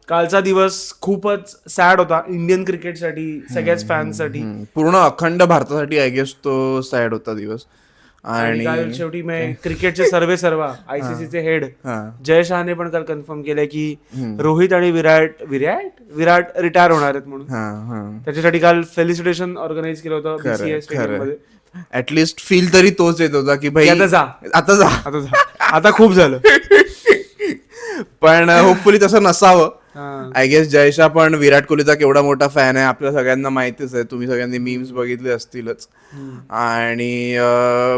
कालचा दिवस खूपच सॅड होता इंडियन क्रिकेटसाठी, सगळ्याच फॅन्ससाठी. पूर्ण अखंड भारतासाठी आय गेस तो सॅड होता दिवस. आणि काल आणि शेवटी क्रिकेटचे सर्वा आयसीसीचे हेड जय शहाने पण काल कन्फर्म केलंय की रोहित आणि विराट रिटायर होणार आहेत म्हणून. त्याच्यासाठी काल फेलिसिटेशन ऑर्गनाईज केलं होतं बीसीए स्टेडियम मध्ये. ऍटलिस्ट फील तरी तोच येत होता की भाई आता जा, आता जा, आता खूप झालं. पण होपफुली तसं नसावं. आय गेस जयशा पण विराट कोहलीचा केवढा मोठा फॅन आहे आपल्या सगळ्यांना माहितीच आहे. तुम्ही सगळ्यांनी मीम्स बघितले असतीलच. आणि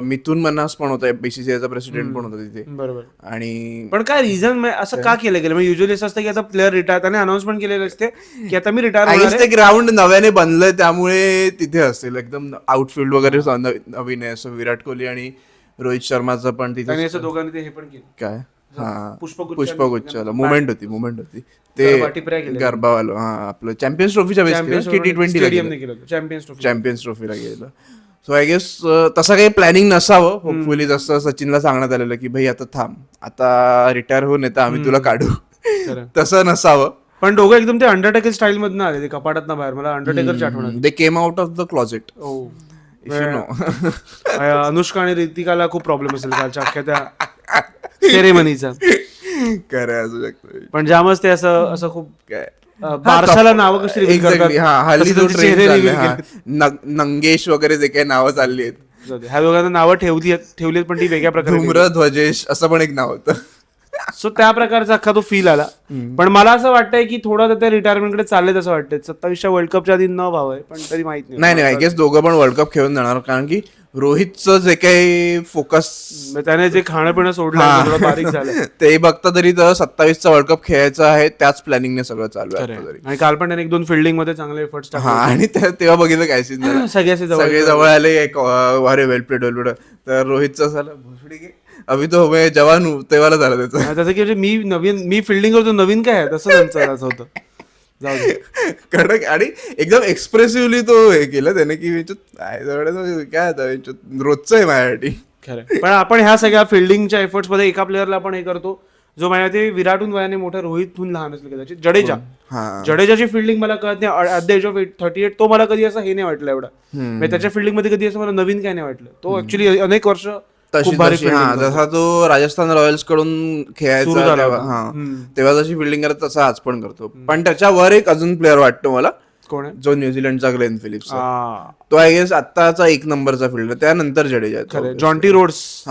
मिथुन मन्हास पण होता, बीसीसीआयचा प्रेसिडेंट पण होता तिथे. बरोबर. आणि पण काय रिझन असं का केलं गेलं? म्हणजे युजली असं असतं की आता प्लेअर रिटायर, त्याने अनाउन्समेंट केलेलं असते की आता मी रिटायर आय होणार गेस आहे. ते ग्राउंड नव्याने बनलंय त्यामुळे तिथे असेल एकदम आउटफील्ड वगैरे नवीन आहे. असं विराट कोहली आणि रोहित शर्माचं पण तिथे आणि असं दोघांनी ते हे पण केलं काय पुष्पगुच्छ मुवमेंट होती ते गरबावालो. आपलं चॅम्पियन्स ट्रॉफीच्या बेस चॅम्पियन्स ट्रॉफीला गेलं. सो आय गेस तसं काही प्लॅनिंग नसावं. होपफुली जसं सचिनला सांगण्यात आलेलं की भाई आता थांब, आता रिटायर होऊन येतं आम्ही तुला काढू, तसं नसावं. पण दोघं एकदम ते अंडरटेकर स्टाईल मधनं आले, ते कपाटात बाहेर. मला अंडरटेकरची आठवण आली. They came out of the closet. Anushka आणि ऋतिकाला खूप प्रॉब्लेम असेल कालच्या अख्ख्या त्या सेरेमनीचा. खरं असू शकतं. पण ज्यामच ते असं खूप बारशाला नावं कशी रिव्हील करतात. हल्ली तो ट्रेंड नंगेश वगैरे जे काही नावं चालली आहेत, ह्या दोघांना नावं ठेवली पण ती वेगळ्या प्रकारे. धूम्र ध्वजेश असं पण एक नाव होतं. सो त्या प्रकारचा अख्खा तो फील आला. पण मला असं वाटतंय की थोडं त्या रिटायरमेंटकडे चाललेत असं वाटतंय. 27च्या वर्ल्ड कपच्या आधी न व्हावंय, पण तरी माहित नाही. आय गेस दोघं पण वर्ल्ड कप खेळून जाणार, कारण की रोहितचं जे काही फोकस, त्याने जे खाणं पिणं सोडलं बारीक झालं ते बघता तरी 27चा वर्ल्ड कप खेळायचा आहे, त्याच प्लॅनिंगने सगळं चालू आहे. आणि काल पण त्याने 1-2 फिल्डिंग मध्ये चांगले एफर्ट्स टाकले. आणि तेव्हा बघितलं काय सीन झालं, सगळे जवळ आले, अरे वेल प्लेड. तर रोहितचं झालं भोसडी घे अभि तो मैं जवान हूं तेव्हाला झालं त्याचं की मी फिल्डिंग करतो, नवीन काय आहे तसं त्यांचं होतं. कडक. आणि एकदम एक्सप्रेसिव्हली तो हे केलं त्याने की काय रोजचं आहे माझ्यासाठी. खरं. पण आपण ह्या सगळ्या फिल्डिंगच्या एफर्ट्स मध्ये एका प्लेअरला आपण हे करतो जो माझ्या विराटहून वयाने मोठा, रोहितहून लहान असेल कदाचित, जडेजाची फिल्डिंग मला कळत नाही. ॲट द एज ऑफ 38 तो मला कधी असं हे नाही वाटलं एवढं. त्याच्या फिल्डिंग मध्ये कधी असं मला नवीन काय नाही वाटलं. तो ऍक्च्युली अनेक वर्ष जसा तो राजस्थान रॉयल्स कडून खेळायचा तेव्हा जशी फिल्डिंग करत तसा आज पण करतो. पण त्याच्यावर एक अजून प्लेअर वाटतो मला, कोण आहे, जो न्यूझीलंडचा ग्लेन फिलिप्स. तो आय गेस आत्ताचा 1 नंबरचा फिल्डर, त्यानंतर Jadeja, Jonty Rhodes,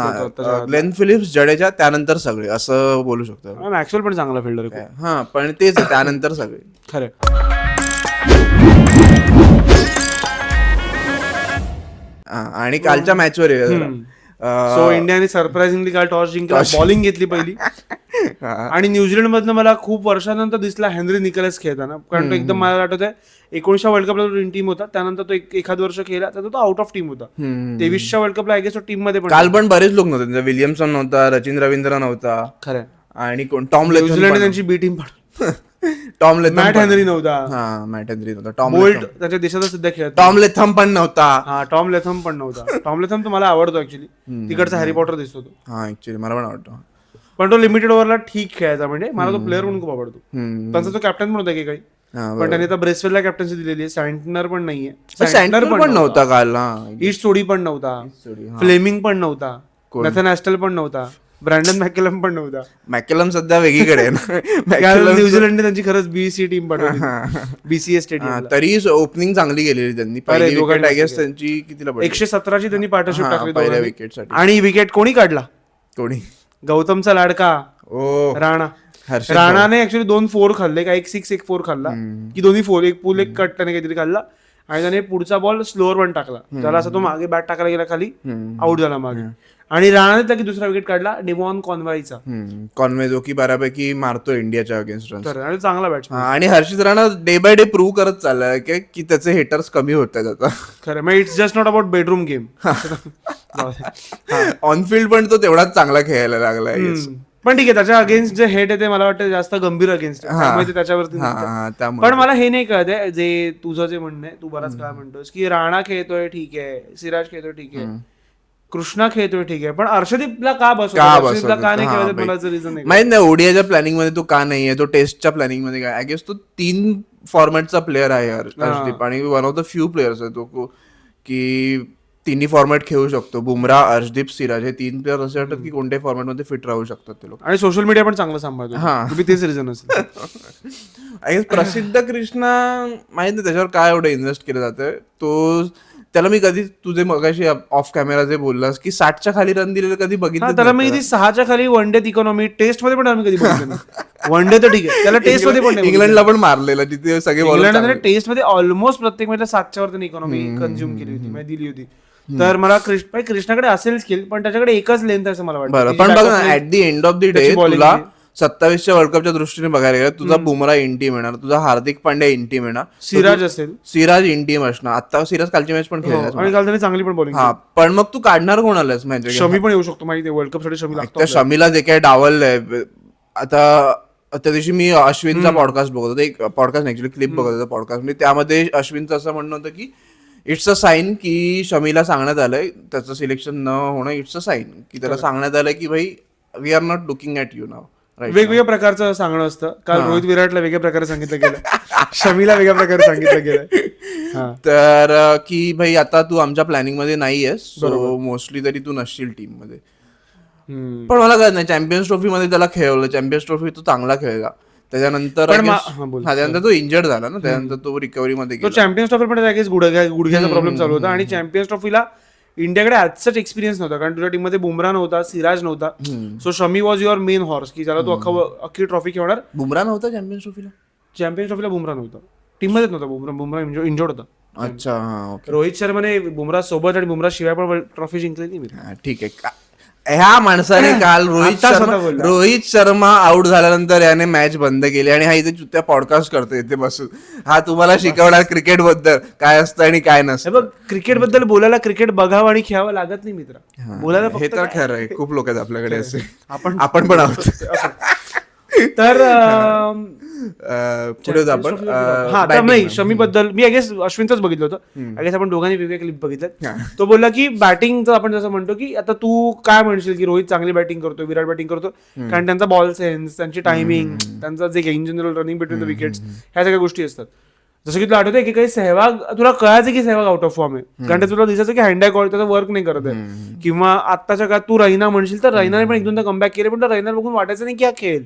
Glenn Phillips, Jadeja, त्यानंतर सगळे असं बोलू शकतो. मॅक्सवेल पण चांगला फिल्डर आहे. पण तेच त्यानंतर सगळे खरं. आणि कालच्या मॅचवर सो इंडियाने सरप्राइझिंगली काल टॉस जिंकला, बॉलिंग घेतली पहिली. आणि न्यूझीलंड मधनं मला खूप वर्षानंतर दिसला हेनरी निकोलस खेळताना. कारण तो एकदम मला वाटत आहे 19च्या वर्ल्ड कपला तो टीम होता, त्यानंतर तो एखाद वर्ष खेळला, तर तो आउट ऑफ टीम होता. 23च्या वर्ल्ड कपला आय गेस तो टीम मध्ये पण. काल पण बरेच लोक नव्हते, विलियमसन नव्हता, रचिन रवींद्र नव्हता, खरं. आणि कोण टॉम लेथम, न्यूझीलंड त्यांची बी टीम पण टॉम लेथम, मॅट हेनरी नव्हता, मॅट हेनरी नव्हता, टॉम बोल्ट त्याच्या देशाचा सध्या खेळत, टॉम लेथम पण नव्हता. टॉम लेथम पण नव्हता. टॉम लेथम तर मला आवडतो ऍक्च्युली, तिकडचा हॅरी पॉटर दिसतो तो. ऍक्च्युली मला पण आवडतो. पण तो लिमिटेड ओव्हरला ठीक खेळायचा, म्हणजे मला तो प्लेअर म्हणून खूप आवडतो. त्यांचा तो कॅप्टन पण होता की काही, पण त्याने तर ब्रेसवेलला कॅप्टन्सी दिलेली आहे. सँटनर पण नाहीये, सँटनर पण नव्हता काल, ईस्ट सोडी पण नव्हता, फ्लेमिंग पण नव्हता, नथन ॲस्टल पण नव्हता, ब्रँडन मॅकेलम पण नव्हता. मॅकेलम सध्या वेगळीकडे न्यूझीलंडने त्यांची खरंच बीसी टीम पाठवली, बीसीए स्टेडियम. तरी ओपनिंग चांगली गेलेली त्यांनी. पहिली विकेट आय गेस त्यांची कितीला पडली, 117ची त्यांनी पार्टनरशिप टाकली पहिल्या विकेटसाठी. आणि विकेट कोणी काढला, कोणी, गौतमचा लाडका राणा. राणाने ऍक्च्युली 2 4 खाल्ले, का 1 6 1 4 खाल्ला, की दोन्ही 4, एक पूल एक कट त्याने काहीतरी खाल्ला. आणि त्याने पुढचा बॉल स्लोअर वन टाकला, त्याला असं तो मागे बॅट टाकायला गेला, खाली आउट झाला मागे. आणि राणाने त्याची दुसरा विकेट काढला, डेव्हॉन कॉन्वेचा. कॉन्वे जो की बऱ्यापैकी मारतो इंडियाच्या अगेन्स्ट रन्स, आणि चांगला बॅट्समन. आणि Harshit Rana day by day prove करत चाललाय की त्याचे हेटर्स कमी होत आहेत आता. खरं, मग it's just not about bedroom game. On-field पण तो तेवढाच चांगला खेळायला लागलाय. पण ठीक आहे, त्याच्या अगेन्स्ट जे हेट आहे ते मला वाटतं जास्त गंभीर अगेन्स्ट आहे, त्याच्यावरती. पण मला हे नाही कळत आहे, जे तुझं जे म्हणणं आहे, तू बराच काय म्हणतोस की राणा खेळतोय ठीक आहे, सिराज खेळतोय ठीक आहे, कृष्णा खेळतोय ठीक आहे, पण अर्षदीपला का अर्षदीपला का नाही खेळत मला रिझन नाही माहित नाही. ओडीआयच्या प्लॅनिंग मध्ये तो का नाहीये, तो टेस्टच्या प्लॅनिंग मध्ये काय. आय गेस तो 3 फॉर्मॅटचा प्लेअर आहे अर्षदीप, आणि one of the few players आहे तो की तिन्ही फॉर्मॅट खेळू शकतो. बुमराह, अर्शदीप, सिराज हे 3 प्लेअर असे वाटतात की कोणत्याही फॉर्मॅट मध्ये फिट राहू शकतात ते लोक. आणि सोशल मीडिया पण चांगलं सांभाळतो. हा, तेच रिझन असेल. आय गेस प्रसिद्ध कृष्णा माहित नाही त्याच्यावर काय एवढं इन्व्हेस्ट केलं जातं. तो त्याला मी कधी तुझे मगाशी ऑफ कॅमेरा जे बोललास की 60च्या खाली रन दिलेलं कधी बघितलं. त्याला मी 6च्या खाली वन डे इकॉनॉमी टेस्ट मध्ये पण आम्ही कधी बघितलं. वन डे तर ठीक आहे, त्याला टेस्ट मध्ये पण इंग्लंडला पण मारलेलं तिथे सगळे. इंग्लंड टेस्ट मध्ये ऑलमोस्ट प्रत्येक मॅचला 7च्या वर त्यांनी इकॉनॉमी कंझ्युम केली होती, म्हणजे दिली होती. तर मला कृष्णाकडे असेल स्किल, पण त्याच्याकडे एकच लेंथ असं मला वाटतं. पण बघ ना, at the end of the day तुला 27च्या वर्ल्ड कपच्या दृष्टीने बघायला गेलं, तुझा बुमराह इन टीम येणार, तुझा हार्दिक पांड्या इन टीम येणार, सिराज असेल, सिराज इन टीम असणार. आता सिराज कालची मॅच पण खेळला आणि काल त्याने चांगली पण बॉलिंग. हा, पण मग तू काढणार कोणालाच म्हणजे शमी पण येऊ शकतो माहिती वर्ल्ड कप साठी. शमी लागतो, त्या शमीला जे काय डावललंय आता. त्या दिवशी मी अश्विनचा पॉडकास्ट बघत होतो, एक पॉडकास्ट ऍक्च्युअली क्लिप बघत होतो पॉडकास्ट. त्यामध्ये अश्विनचं असं म्हणणं होतं की इट्स अ साईन की शमीला सांगण्यात आलंय त्याचं सिलेक्शन न होणं. इट्स अ साईन की त्याला सांगण्यात आलंय की भाई we are not looking at you now. वेगवेगळ्या प्रकारचं सांगणं असतं. काल रोहित विराटला वेगळ्या प्रकारे सांगितलं गेलं, शमीला वेगळ्या प्रकारे सांगितलं गेलं. तर की भाई आता तू आमच्या प्लॅनिंग मध्ये नाहीयेस, सो मोस्टली तरी तू नसशील टीम मध्ये. पण मला कळत नाही, चॅम्पियन्स ट्रॉफी मध्ये त्याला खेळवलं, चॅम्पियन्स ट्रॉफी तो चांगला खेळला. त्याच्यानंतर तो इंजर्ड झाला ना, त्यानंतर तो रिकव्हरी मध्ये गेला. चॅम्पियन्स ट्रॉफी पण गुडघ्याचा प्रॉब्लेम चालू होता, आणि चॅम्पियन्स ट्रॉफीला इंडियाकडे ऍज एक्सपिरियन्स नव्हता, कारण तुझ्या टीम मध्ये बुमराह नव्हता, सिराज नव्हता. So Shami was your main horse की ज्याला तू अख्खी ट्रॉफी खेळणार. बुमराह नव्हता चॅम्पियन्स ट्रॉफीला बुमराह नव्हता, टीम मध्येच नव्हता. बुमराह इंजर्ड होता. अच्छा, रोहित शर्माने बुमराह सोबत आणि बुमराह शिवाय पण ट्रॉफी जिंकलेली. ठीक आहे. ह्या माणसाने काल रोहित शर्मा आउट झाल्यानंतर याने मॅच बंद केली, आणि हा इथे त्या पॉडकास्ट करतो इथे बसून. हा तुम्हाला शिकवणार क्रिकेट बद्दल काय असतं आणि काय नसतं. बघ, क्रिकेट बद्दल बोलायला क्रिकेट बघावं आणि खेळावं लागत नाही मित्र. बोलायला हे तर खरं आहे. खूप लोक आहेत आपल्याकडे असे, आपण पण आहोत. तर पुढे आपण नाही, शमी बद्दल मी आय गेस अश्विनच बघितलं होतं. आय गेस आपण दोघांनी वेगवेगळे क्लिप बघितलं. तो बोलला की बॅटिंग आपण जसं म्हणतो की आता तू काय म्हणशील की रोहित चांगली बॅटिंग करतो, विराट बॅटिंग करतो, कारण त्यांचा बॉल सेन्स, त्यांची टायमिंग, त्यांचा जे in general running between the wickets, ह्या सगळ्या गोष्टी असतात. जसं की तुला आठवतंय की काही सहवाग तुला कळायचं की सहवाग आउट ऑफ फॉर्म आहे, कारण तुला दिसायचं की हँड कॉल त्याचा वर्क नाही करत आहे. किंवा आत्ताच्या काळात तू रैना म्हणशील तर रैनाने पण एक दोनदा कमबॅक केले, पण रैना बघून वाटायचं नाही की हा खेळ.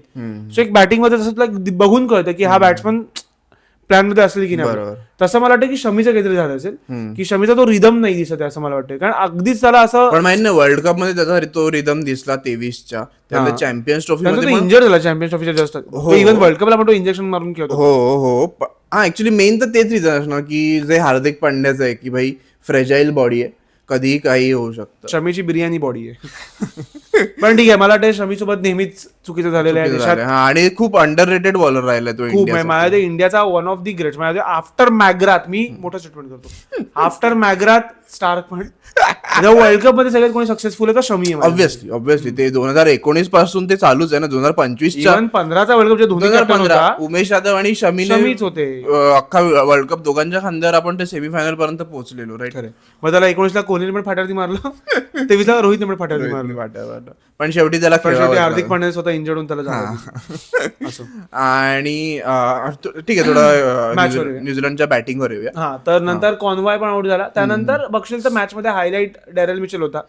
सो एक बॅटिंग मध्ये तसं तुला बघून कळतं की हा बॅट्समन प्लॅन मध्ये असेल की नाही. तसं मला वाटतं की शमीचं काहीतरी झालं असेल की शमीचा तो रिदम नाही दिसत आहे असं मला वाटतं, कारण अगदीच त्याला असं. पण माहिती नाही, वर्ल्ड कप मध्ये त्याचा तो रिदम दिसला 23च्या चॅम्पियन्स ट्रॉफी मध्ये इंजर्ड झाला. चॅम्पियन्स ट्रॉफीच्या जस्ट इव्हन वर्ल्ड कपला पण तो इंजेक्शन मारून खेळतो. हो. हा, ऍक्च्युली मेन तर तेच रिझन असणार की जे हार्दिक पांड्याचं आहे की भाई फ्रेजाईल बॉडी आहे, कधीही काही होऊ शकतं. शमीची बिर्याणी बॉडी आहे. पण ठीक आहे, मला वाटतं शमी सोबत नेहमीच चुकीचं झालेलं आहे, आणि खूप अंडर रेटेड बॉलर राहिला तो. खूप मला ते इंडियाचा वन ऑफ दी ग्रेट, म्हणजे आफ्टर मॅग्राथ, मी मोठं स्टेटमेंट करतो, आफ्टर मॅग्राथ स्टार्क पण वर्ल्ड कप मध्ये सगळ्यात कोणी सक्सेसफुल आहे तर शमी आहे. ऑब्व्हियसली ते 2019 पासून ते चालूच आहे ना. 2025च्या 15चा वर्ल्ड कप 2015 उमेश यादव आणि शमीच होते. अख्खा वर्ल्ड कप दोघांच्या खांद्यावर आपण ते सेमीफायनल पर्यंत पोहोचलेलो. राईट. मग त्याला 19ला कोहलीने पण फाट्यावरती मारलं, 23ला रोहितने पण फाट्यावरती मारलं, पण शेवटी त्याला हार्दिक पांड्या स्वतः इंजर्ड होऊन त्याला. आणि ठीक आहे, थोडं न्यूझीलंडच्या बॅटिंगवर येऊया. तर नंतर कॉनवॉय पण आउट झाला. त्यानंतर बघशील तर मॅच मध्ये हायलाइट डॅरेल मिचेल होता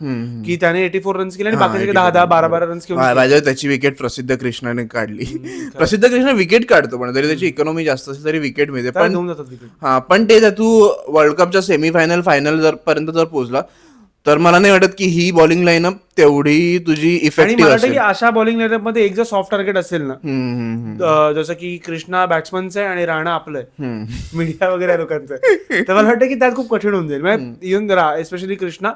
की त्याने 84 रन्स केले आणि बाकीचे 10-10 12-12 रन्स केले. त्याची विकेट प्रसिद्ध कृष्णाने काढली. प्रसिद्ध कृष्ण विकेट काढतो, पण जरी त्याची इकॉनॉमी जास्त असेल तरी विकेट मिळते. पण ते तू वर्ल्ड कपच्या सेमीफायनल फायनल पर्यंत जर पोहोचला तर मला नाही वाटत की ही बॉलिंग लाईनअप तेवढी तुझी इफेक्टिव्ह असेल. अशा बॉलिंग लाईनअप मध्ये एक जर सॉफ्ट टार्गेट असेल ना, जसं की कृष्णा बॅट्समनचं आहे आणि राणा आपलं मीडिया वगैरे लोकांचं, तर मला वाटतं की त्यात खूप कठीण होऊन जाईल. Even especially Krishna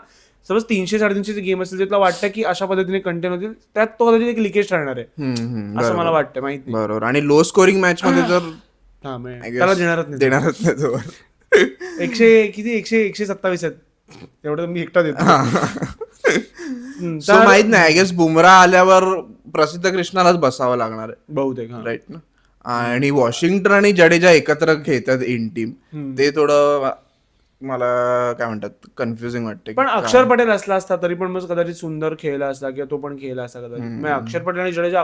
suppose 300-350 game असेल तर तुला वाटतं की अशा पद्धतीने कंटेन होतील, त्यात तो कदाचित एक लिकेज ठरणार आहे असं मला वाटतं. माहिती बरोबर. आणि लो स्कोरिंग मॅच मध्ये तर त्याला देणारच नाही. 127 आहेत तेवढं मी एकटा देतो. माहित नाही, आय गेस बुमराह आल्यावर प्रसिद्ध कृष्णालाच बसावं लागणार आहे बहुतेक. राईट ना. आणि वॉशिंग्टन आणि जडेजा एकत्र खेळतात इन टीम, ते थोडं मला काय म्हणतात कन्फ्युजिंग वाटते. पण अक्षर पटेल असला असता तरी पण मग कदाचित सुंदर खेळला असता किंवा तो पण खेळला असता कदाचित. म्हणजे अक्षर पटेल आणि जडेजा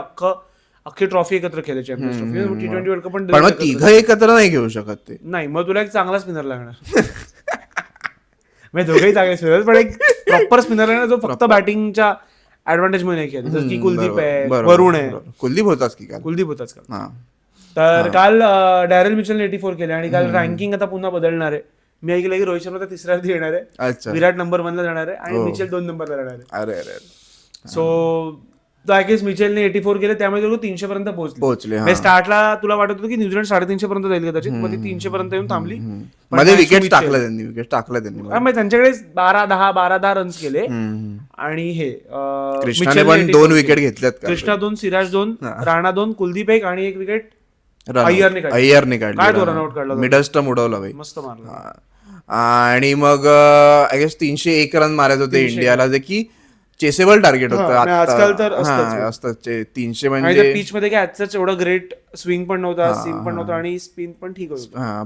अख्खी ट्रॉफी एकत्र खेळले champions trophy, T20 world cup पण मग तिघं एकत्र नाही घेऊ शकत ते. नाही, मग तुला एक चांगला स्पिनर लागणार. म्हणजे दोघेही चांगले स्पिनर, पण एक प्रॉपर स्पिनर लागणार जो फक्त बॅटिंगच्या ऍडव्हान्टेज मध्ये नाही खेळत, जसं की कुलदीप आहे, वरुण आहे. कुलदीप होताच की काल. कुलदीप होताच काल. तर काल डॅरेल मिचेलने 84 केले आणि काल रँकिंग आता पुन्हा बदलणार आहे. मी ऐकलं की रोहित शर्मा तिसऱ्यावरती येणार आहे, विराट नंबर 1 ला जाणार आहे आणि मिचेल 2 नंबरला जाणार आहे. अरे सो आय गेस मिचेलने 84 केले, त्यामुळे लोक 300 पर्यंत पोहोचले. स्टार्टला तुला वाटत होतं की न्यूझीलंड 350 पर्यंत जाईल कदाचित, मग ती 300 पर्यंत येऊन थांबली. मध्ये विकेट टाकला त्यांनी. त्यांच्याकडे 12-10 रन्स केले आणि हे कृष्णाने पण 2 विकेट घेतल्यात. कृष्णा 2, सिराज 2, राणा 2, कुलदीप 1 आणि 1 विकेट अय्यरने काढली. काय तो रनआउट काढला, मिडस्टम उडवला भाई, मस्त मारला. आणि मग आय गेस 301 रन मारायचे होते इंडियाला, जे की चेसेबल टार्गेट होतं आजकाल तर असतं 300. म्हणजे पिच मध्ये काय आजच एवढं ग्रेट स्विंग पण नव्हता, सीम पण नव्हता आणि स्पिन पण ठीक होतं.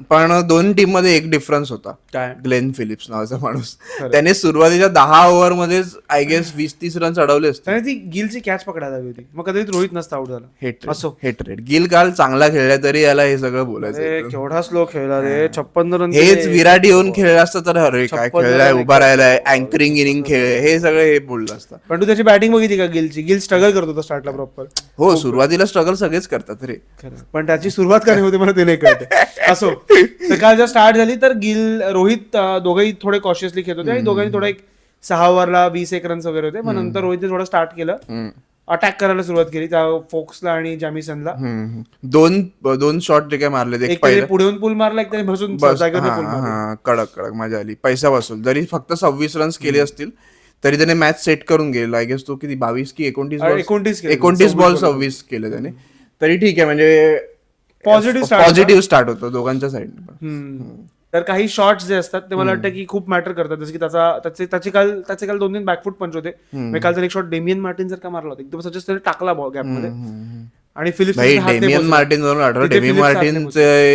पण 2 टीम मध्ये एक डिफरन्स होता. काय? ग्लेन फिलिप्स नावाचा माणूस, त्याने सुरुवातीच्या 10 ओव्हर मध्येच आय गेस 20-30 रन चढवले असते. त्याने ती गिलची कॅच पकडायला हवी होती, मग कधी रोहित नसता आउट झाला. हेट रेट गिल काल चांगला खेळला तरी याला हे सगळं बोलायचं. केवढा स्लो खेळला रे, 56 रन. हेच विराट येऊन खेळला असतं तर अरे काय खेळलाय, उभा राहिलाय, अँकरिंग इनिंग खेळ, हे सगळं हे बोललं असतं. पण तू त्याची बॅटिंग बघितली का गिलची? गिल स्ट्रगल करत होता स्टार्टला प्रॉपर. हो, सुरुवातीला स्ट्रगल सगळेच करतात रे, पण त्याची सुरुवात काय होती मला ते नाही कळत. असो, तर काल जेव्हा स्टार्ट झाली तर गिल रोहित दोघंही थोडे कॉशियसली खेळत होते आणि दोघांनी थोडा एक 6 ओव्हरला 21 रन्स वगैरे होते. पण नंतर रोहितने थोडं स्टार्ट केलं, अटॅक करायला सुरुवात केली त्या फोक्सला आणि जॅमिसनला. 2 शॉट जे काय मारले, एक पुढे पूल मारला, एक त्याने बसून कडक मजा आली. पैसा वसूल. जरी फक्त 26 रन्स केले असतील तरी त्याने मॅच सेट करून गेला. आय गेस तो किती 22 की 29 बॉल 26 केले त्याने, तरी ठीक आहे. म्हणजे पॉझिटिव्ह स्टार्ट होतं दोघांच्या साईडने. तर काही शॉट्स जे असतात ते मला वाटतं की खूप मॅटर करतात. जसं की त्याचे काल 2-3 बॅकफूट पंच होते. काल त्याने एक शॉट डेमियन मार्टिन जर का मारला होता, एकदम सजेस्ट त्याने टाकला गॅप मध्ये. आणि फिलिप्स डेमियन मार्टिनचे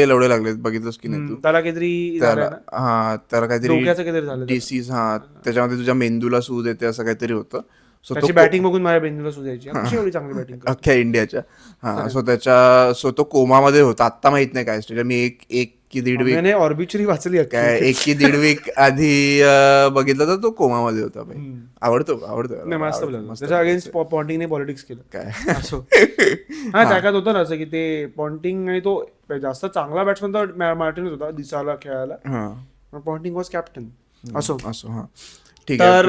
लवडे लागले, बघितलंस की नाही तू? त्याला काहीतरी त्याला काहीतरी झालं डिसीज, त्याच्यामध्ये तुझ्या मेंदूला सूज येते असं काहीतरी होतं. त्याची बॅटिंग बघून माझ्या मेंदूला सूज यायची, एवढी चांगली बॅटिंग अख्ख्या इंडियाच्या. सो तो कोमामध्ये होता, आता माहित नाही काय स्टेज. मी एक की दीड वीक ऑर्बिचरी वाचली काय, 1 की 1.5 वीक आधी बघितलं तर तो कोमामध्ये होता. आवडतो त्याच्या अगेन्स्ट पॉन्टिंगने पॉलिटिक्स केलं काय असो. त्याच्यात होतं ना असं की ते पॉन्टिंग आणि तो जास्त चांगला बॅट्समन तर मार्टिनच होता दिसायला खेळायला, पॉन्टिंग वॉज कॅप्टन. असो ठीक आहे. तर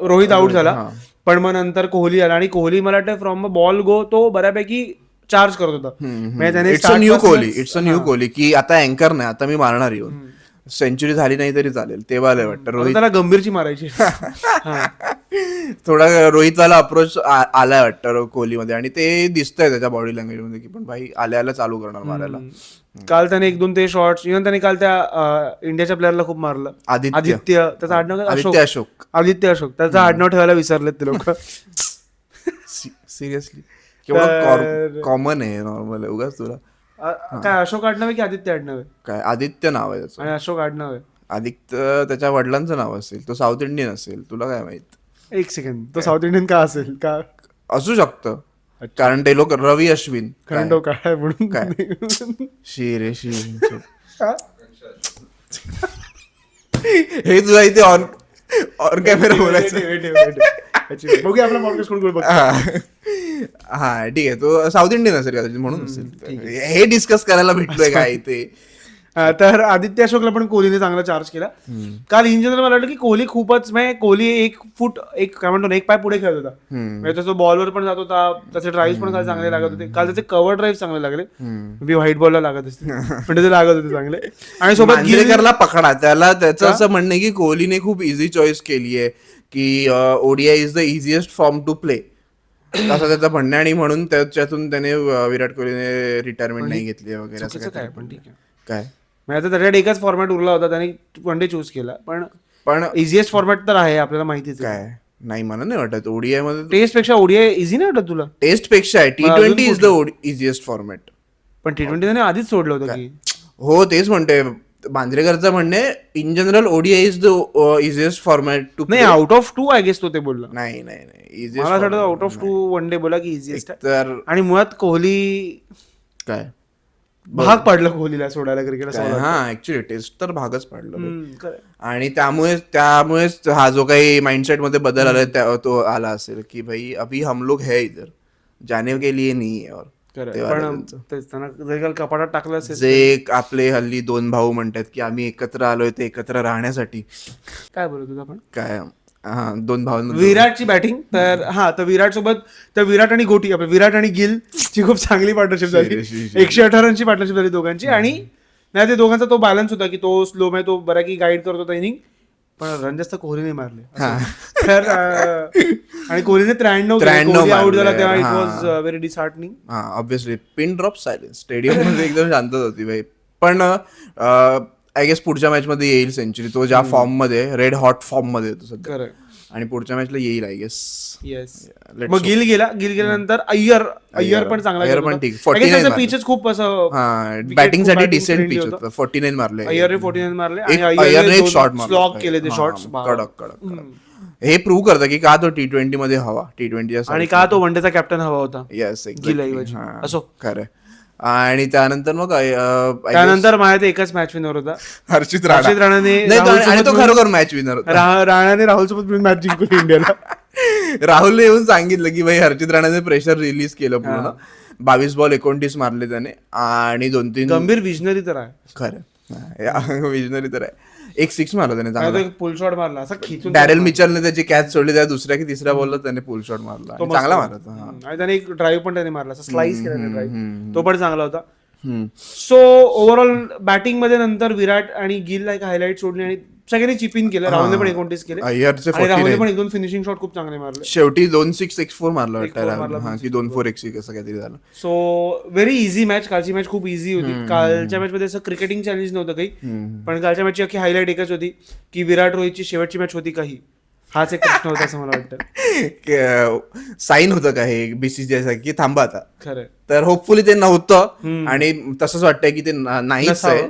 रोहित आउट झाला, पण मग नंतर कोहली आला आणि कोहली मला वाटतं फ्रॉम बॉल गो तो बऱ्यापैकी चार्ज करत होता. इट्स अ न्यू कोहली की आता अँकर नाही, आता मी मारणार येऊन, सेंचुरी झाली नाही तरी चालेल, तेव्हा वाटतं रोहित त्याला गंभीरची मारायची. थोडा रोहितवाला अप्रोच आलाय वाटतं कोहलीमध्ये, आणि ते दिसतंय त्याच्या बॉडी लँग्वेज मध्ये की पण भाई आल्याला चालू करणार मारायला. काल त्याने 1-2 ते शॉट्स, इव्हन त्याने काल त्या इंडियाच्या प्लेअरला खूप मारलं. आदित्य त्याचं आडनाव आदित्य अशोक त्याचं आडनाव ठेवायला विसरलेत ते लोक. सिरियसली केवढं कॉमन आहे, नॉर्मल आहे. उगाच तुला काय अशोक आडनाव आहे की आदित्य आडनाव आहे? काय आदित्य नाव आहे त्याचं आणि अशोक आडनाव आहे. आदित्य त्याच्या वडिलांचं नाव असेल, तो साऊथ इंडियन असेल, तुला काय माहित. 1 सेकंड, तो साऊथ इंडियन का असेल? का असू शकतं, कारण ते लोक रवी अश्विन कारण तो काय म्हणून काय शिरे हे तुला इथे ऑन कॅमेरा बोलायचं. बघूया आपला पॉडकास्ट कोण कोण. हा ठीक आहे, तो साऊथ इंडियन असेल कदाचित म्हणून असेल. हे डिस्कस करायला भेटलोय काय इथे. तर आदित्य अशोकला पण कोहलीने चांगला चार्ज केला काल. इन जनरल मला वाटलं की कोहली खूपच कोहली 1 फूट काय म्हणतो 1 पाय पुढे खेळत होता. म्हणजे त्याचा बॉलवर पण जात होता, त्याचे ड्राईव्ह पण काल चांगले लागत होते. काल त्याचे कव्हर ड्राईव्ह चांगले लागले, मी व्हाईट बॉलला लागत असते पण त्याचे लागत होते चांगले. आणि सोबत गिलकरला पकडा, त्याला त्याचं असं म्हणणं आहे की कोहलीने खूप इझी चॉईस केली आहे की ODI is the easiest form to play, असं त्याचं म्हणणं. आणि म्हणून त्याच्यातून त्याने विराट कोहलीने रिटायरमेंट नाही घेतली वगैरे असं काय. पण ठीक आहे काय आता त्याच्याकडे एकच फॉर्मॅट उरला होता, त्याने वन डे चूज केला. पण इझिएस्ट फॉर्मॅट तर आहे, आपल्याला माहितीच काय. नाही मला नाही वाटत ओडीआय मध्ये टेस्ट पेक्षा ओडीआय इझी नाही वाटत तुला? टेस्ट पेक्षा T20 is the easiest format. पण T20 त्याने आधीच सोडलं होतं की. हो तेच म्हणते, मांजरेकरचं म्हणणे in general ODI is the easiest format to नाही, आउट ऑफ 2 आय गेस तो ते बोलला. नाही मला असं वाटतं आउट ऑफ 2 वन डे बोला की इझिएस्ट आहे. तर आणि मुळात कोहली काय भाग पडलं कोहलीला सोडायला क्रिकेट. हा ऍक्च्युली टेस्ट तर भागच पडलं आणि त्यामुळेच हा जो काही माइंडसेट मध्ये बदल आलाय तो आला असेल की भाई अभी हम लोग है इधर जाने के लिए नहीं है. और पण त्यांना कपाटात टाकलं असेल. जे आपले हल्ली 2 भाऊ म्हणतात की आम्ही एकत्र आलोय ते एकत्र राहण्यासाठी. काय बोलत होता आपण? काय 2 भावांमध्ये विराटची बॅटिंग. तर विराट सोबत तर विराट आणि गोटी आपल्या विराट आणि गिल ची खूप चांगली पार्टनरशिप झाली. 118 रनची पार्टनरशिप झाली दोघांची. आणि नाही ते दोघांचा तो बॅलन्स होता की तो स्लो मध्ये तो बऱ्यापैकी गाईड करत होता इनिंग. पण रन जास्त कोहलीने मारले. तर आणि कोहलीने 93 आउट झाला तेव्हा it was very disheartening. Obviously pin drop silence stadium मध्ये एकदम शांतता होती भाई. पण आय गेस पुढच्या मॅच मध्ये येईल सेंचुरी. तो ज्या फॉर्म मध्ये रेड हॉट फॉर्म मध्ये होतो सध्या आणि पुढच्या मॅचला येईल आय गेस. मग गिल गेल्यानंतर अय्यर पण चांगला पण ठीक. पिचेस खूप असं बॅटिंग साठी डिसेंट पिच होतं. 49 मारले अय्यरने 49 मारले आणि अय्यरने एक शॉट स्लॉग केले ते शॉट्स. कडक. हे प्रूव्ह करतं की का तो T20 मध्ये हवा. T20 आणि का तो वनडेचा कॅप्टन हवा होता. येस असो खरं. आणि त्यानंतर मग माझ्या एकच मॅच विनर होता हर्षित राणाने. आणि तो खरोखर मॅच विनर होता. राणाने राहुल सोबत मॅच जिंकली इंडियाला. राहुलने येऊन सांगितलं की भाई हर्षित राणाने प्रेशर रिलीज केलं पूर्ण. 22 बॉल 29 मारले त्याने आणि 2-3 गंभीर विजनरी तर आहे. खरं विजनरी तर आहे. एक 6 मारला त्याने चांगला. पुल शॉट मारला असं खिचून. डॅरेल मिचलने त्याची कॅच सोडली त्या दुसऱ्या की तिसऱ्या बॉलला त्याने पुल शॉट मारला. चांगला मारला. आणि त्याने एक ड्राईव्ह पण त्याने मारला स्लाइस केला ड्राईव्ह. तो पण चांगला होता. सो ओव्हरऑल बॅटिंग मध्ये नंतर विराट आणि गिलला एक हायलाइट सोडली आणि सगळ्यांनी चिप इन केलं. राहुलने पण 29 केले आणि राहुलने पण 1-2 फिनिशिंग शॉट खूप चांगले मारले. शेवटी 2-6 1-4 मारला वाटतं की 2-4 1-6 असं काहीतरी झालं. So very easy match. कालची मॅच खूप इझी होती. कालच्या मॅच मध्ये असं क्रिकेटिंग चॅलेंज नव्हतं काही. पण कालच्या मॅचची अख्खी हायलाइट एकच होती की विराट रोहितची शेवटची मॅच होती काही. हाच एक प्रश्न होता असं मला वाटतं. साईन होतं का हे बीसीसीआय की थांबा आता. खरं तर होपफुली ते नव्हतं आणि तसंच वाटतंय की ते नाहीच आहे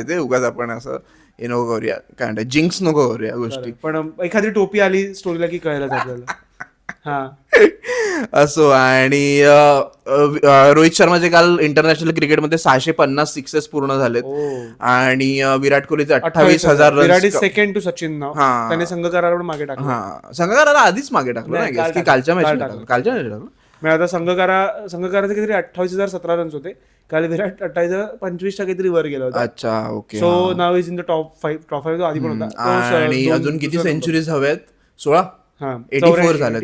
ते. उगाच आपण असं हे नको करूया काय म्हणतात जिंक्स नको करूया गोष्टी. पण एखादी टोपी आली स्टोरीला की कळलं आपल्याला. असो. आणि रोहित शर्माचे काल इंटरनॅशनल क्रिकेटमध्ये 650 सिक्सेस पूर्ण झालेत आणि विराट कोहलीचे 28,000 रन. सेकंड टू सचिन नाव. त्याने संघकाराला मागे टाकलं. संघकाराला आधीच मागे टाकलं की कालच्या मॅच टाकलं. आता संघकाराचे काहीतरी 28,017 रन्स होते. काल विराट 28,25 काहीतरी वर गेला होता. अच्छा okay. So now is in the top 5 आधी पण होता. आणि अजून किती सेंचुरीज हव्यात? 16 84 झाल्यात.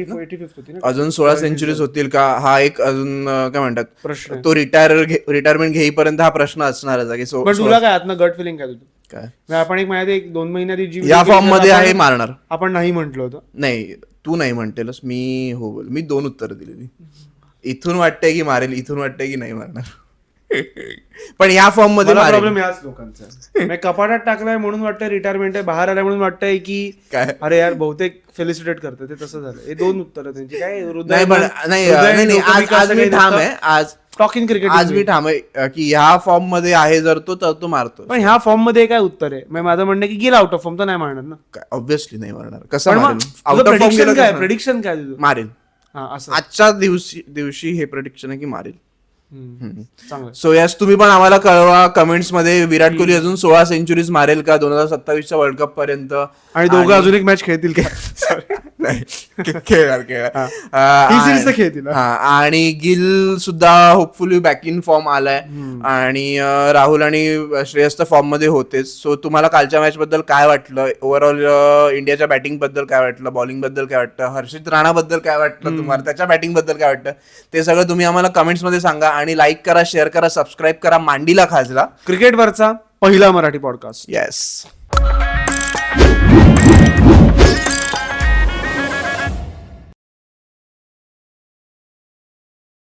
अजून 16 सेंचुरीज होतील का हा एक अजून काय म्हणतात प्रश्न. तो रिटायरमेंट घेईपर्यंत हा प्रश्न असणारच आहे. पण तुला काय आतनं गट फिलिंग काय होतं? काय आपण एक माहिती 1-2 महिन्याची जी या फॉर्म मध्ये आहे मारणार. आपण नाही म्हटलं होतं. नाही तू नाही म्हणतेलस मी हो बोल. मी 2 उत्तरं दिलेली. इथून वाटतंय की मारेल इथून वाटतंय की नाही मारणार. पण या फॉर्म मध्ये प्रॉब्लेम याच लोकांचा. कपाटात टाकलाय म्हणून वाटतंय रिटायरमेंट आहे. बाहेर आलाय म्हणून वाटतंय की काय अरे यार बहुतेक फेलिसिटेट करतात ते. तसं झालं. हे 2 उत्तर त्यांची काय नाही. आज मी ठाम आहे. आज टॉकिंग क्रिकेट आज मी ठाम आहे की ह्या फॉर्म मध्ये आहे जर तो मारतो. पण ह्या फॉर्म मध्ये काय उत्तर आहे? माझं म्हणणं की गेला आउट ऑफ फॉर्म तर नाही मारणार ना. ऑब्व्हियसली नाही मारणार. कसं आउट ऑफ फॉर्म काय प्रेडिक्शन काय मारेल. आजच्या दिवशी हे प्रेडिक्शन आहे की मारेल. सो यस तुम्ही पण आम्हाला कळवा कमेंट्स मध्ये. विराट कोहली अजून 16 सेंचुरीज मारेल का 2027च्या वर्ल्ड कप पर्यंत? आणि दोघं अजून एक मॅच खेळतील का? खेळतील. आणि गिल सुद्धा होपफुली बॅक इन फॉर्म आलाय आणि राहुल आणि श्रेयस तर फॉर्म मध्ये होतेच. सो तुम्हाला कालच्या मॅच बद्दल काय वाटलं? ओव्हरऑल इंडियाच्या बॅटिंग बद्दल काय वाटलं? बॉलिंग बद्दल काय वाटतं? हर्षित राणा बद्दल काय वाटलं तुम्हाला? त्याच्या बॅटिंग बद्दल काय वाटतं? ते सगळं तुम्ही आम्हाला कमेंट्स मध्ये सांगा. आणि लाईक करा, शेअर करा, सबस्क्राईब करा. मांडीला खाजला क्रिकेटवरचा पहिला मराठी पॉडकास्ट. येस.